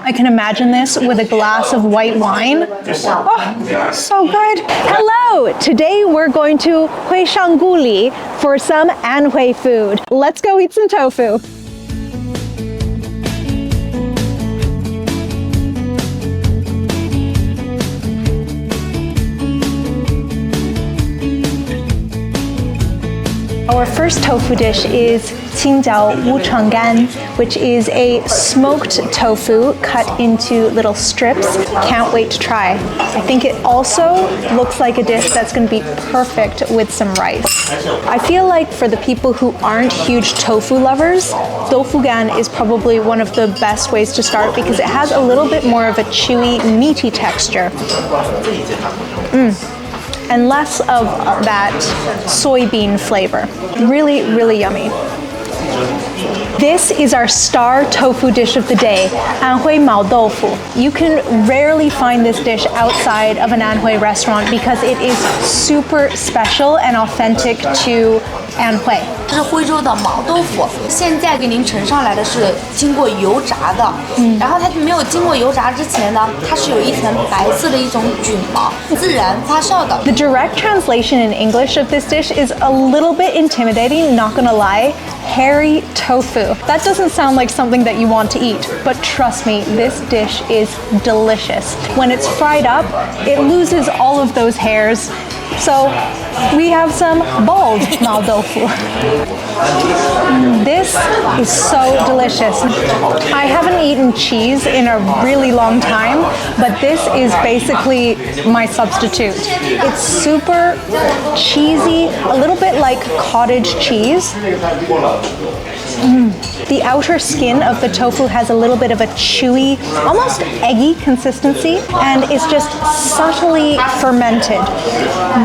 I can imagine this with a glass of white wine. Oh, so good. Hello! Today we're going to Huishang Guli for some Anhui food. Let's go eat some tofu. Our first tofu dish is Wuchanggan, which is a smoked tofu cut into little strips. Can't wait to try. I think it also looks like a dish that's going to be perfect with some rice. I feel like for the people who aren't huge tofu lovers, tofugan is probably one of the best ways to start because it has a little bit more of a chewy, meaty texture. And less of that soybean flavor. Really, really yummy. This is our star tofu dish of the day, Anhui Mao Doufu. You can rarely find this dish outside of an Anhui restaurant because it is super special and authentic to Anhui. 这是徽州的毛豆腐，现在给您盛上来的是经过油炸的，然后它没有经过油炸之前呢，它是有一层白色的一种菌毛，自然发酵的。The direct translation in English of this dish is a little bit intimidating, not gonna lie. Hairy tofu. That doesn't sound like something that you want to eat, but trust me, this dish is delicious. When it's fried up, it loses all of those hairs. So we have some bald Mao Doufu. This is so delicious. I haven't eaten cheese in a really long time, but this is basically my substitute. It's super cheesy, a little bit like cottage cheese. The outer skin of the tofu has a little bit of a chewy, almost eggy consistency, and it's just subtly fermented.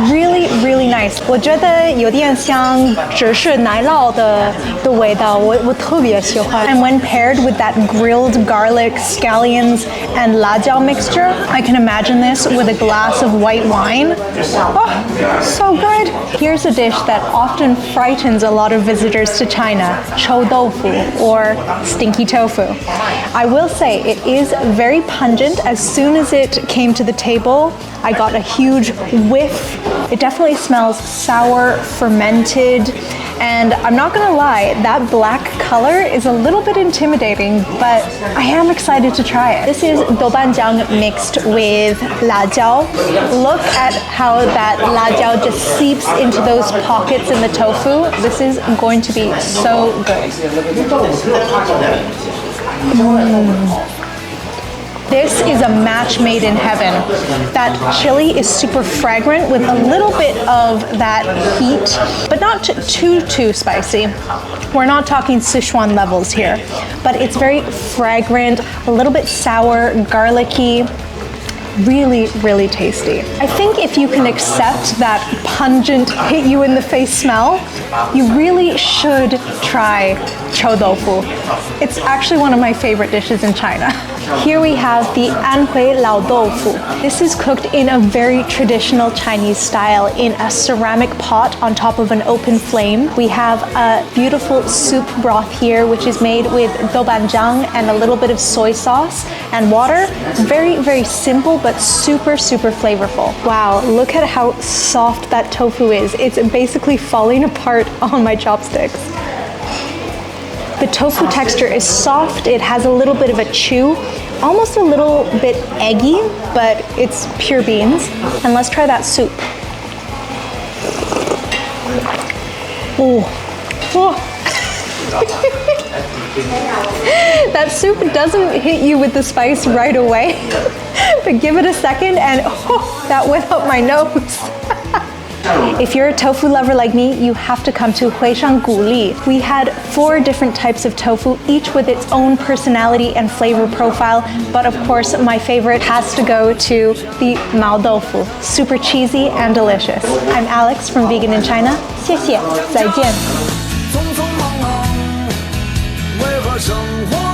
Really, really nice. 我觉得有点像芝士奶酪的味道，我特别喜欢。And when paired with that grilled garlic, scallions, and辣椒 mixture, I can imagine this with a glass of white wine. Oh, so good. Here's a dish that often frightens a lot of visitors to China, Chaoyang or Stinky Tofu. I will say it is very pungent. As soon as it came to the table, I got a huge whiff. It definitely smells sour, fermented, and I'm not gonna lie, that black color is a little bit intimidating, but I am excited to try it. This is doubanjiang mixed with辣椒. Look at how that辣椒just seeps into those pockets in the tofu. This is going to be so good. This is a match made in heaven. That chili is super fragrant with a little bit of that heat, but not too spicy. We're not talking Sichuan levels here, but it's very fragrant, a little bit sour, garlicky. Really, really tasty. I think if you can accept that pungent, hit you in the face smell, you really should try chou tofu. It's actually one of my favorite dishes in China. Here we have the Anhui Lao Doufu. This is cooked in a very traditional Chinese style in a ceramic pot on top of an open flame. We have a beautiful soup broth here, which is made with doubanjiang and a little bit of soy sauce and water. Very, very simple, but super, super flavorful. Wow, look at how soft that tofu is. It's basically falling apart on my chopsticks. The tofu texture is soft, it has a little bit of a chew, almost a little bit eggy, but it's pure beans. And let's try that soup. Oh. That soup doesn't hit you with the spice right away, but give it a second and that went up my nose. If you're a tofu lover like me, you have to come to Huishang Guli. We had 4 different types of tofu, each with its own personality and flavor profile, but of course my favorite has to go to the Mao Doufu. Super cheesy and delicious. I'm Alex from Vegan in China. 谢谢，再见。匆匆忙忙，为何生活